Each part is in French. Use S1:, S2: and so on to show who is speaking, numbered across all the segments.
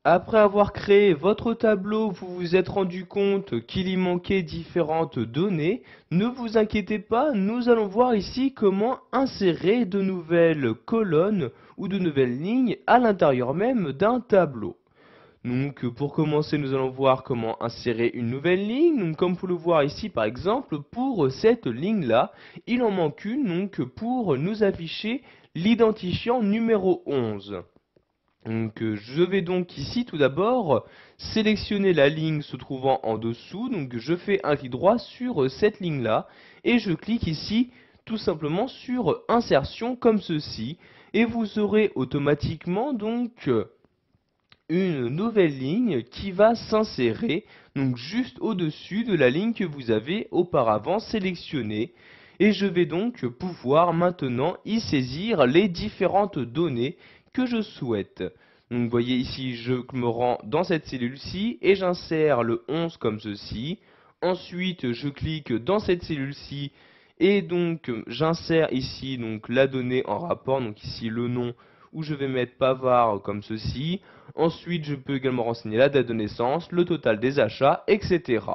S1: Après avoir créé votre tableau, vous vous êtes rendu compte qu'il y manquait différentes données. Ne vous inquiétez pas, nous allons voir ici comment insérer de nouvelles colonnes ou de nouvelles lignes à l'intérieur même d'un tableau. Donc pour commencer, nous allons voir comment insérer une nouvelle ligne. Donc comme vous pouvez le voir ici par exemple, pour cette ligne-là, il en manque une donc pour nous afficher l'identifiant numéro 11. Donc je vais donc ici tout d'abord sélectionner la ligne se trouvant en dessous. Donc je fais un clic droit sur cette ligne-là et je clique ici tout simplement sur insertion comme ceci. Et vous aurez automatiquement donc une nouvelle ligne qui va s'insérer donc juste au-dessus de la ligne que vous avez auparavant sélectionnée. Et je vais donc pouvoir maintenant y saisir les différentes données que je souhaite. Donc vous voyez ici, je me rends dans cette cellule-ci et j'insère le 11 comme ceci. Ensuite, je clique dans cette cellule-ci et donc j'insère ici donc la donnée en rapport, donc ici le nom où je vais mettre Pavard comme ceci. Ensuite, je peux également renseigner la date de naissance, le total des achats, etc.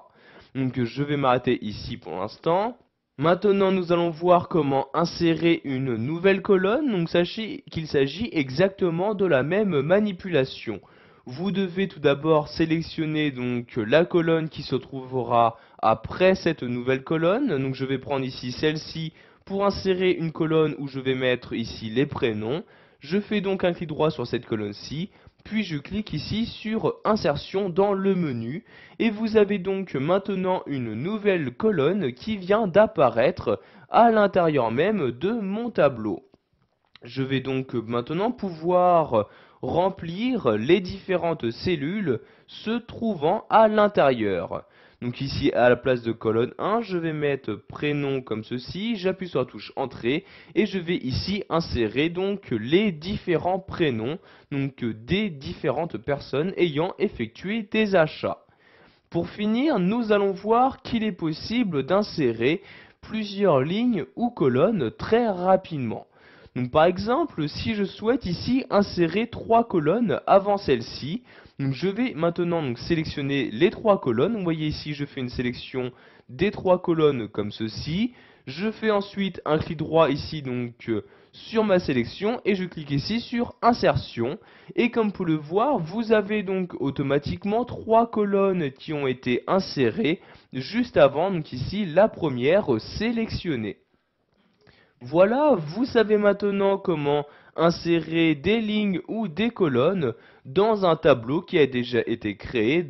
S1: Donc je vais m'arrêter ici pour l'instant. Maintenant, nous allons voir comment insérer une nouvelle colonne. Donc sachez qu'il s'agit exactement de la même manipulation. Vous devez tout d'abord sélectionner donc la colonne qui se trouvera après cette nouvelle colonne. Donc je vais prendre ici celle-ci pour insérer une colonne où je vais mettre ici les prénoms. Je fais donc un clic droit sur cette colonne-ci, puis je clique ici sur insertion dans le menu et vous avez donc maintenant une nouvelle colonne qui vient d'apparaître à l'intérieur même de mon tableau. Je vais donc maintenant pouvoir remplir les différentes cellules se trouvant à l'intérieur. Donc ici à la place de colonne 1, je vais mettre prénom comme ceci, j'appuie sur la touche entrée et je vais ici insérer donc les différents prénoms donc des différentes personnes ayant effectué des achats. Pour finir, nous allons voir qu'il est possible d'insérer plusieurs lignes ou colonnes très rapidement. Donc par exemple, si je souhaite ici insérer trois colonnes avant celle-ci, je vais maintenant donc sélectionner les trois colonnes. Vous voyez ici, je fais une sélection des trois colonnes comme ceci. Je fais ensuite un clic droit ici donc sur ma sélection et je clique ici sur insertion. Et comme vous pouvez le voir, vous avez donc automatiquement trois colonnes qui ont été insérées juste avant, donc ici la première sélectionnée. Voilà, vous savez maintenant comment insérer des lignes ou des colonnes dans un tableau qui a déjà été créé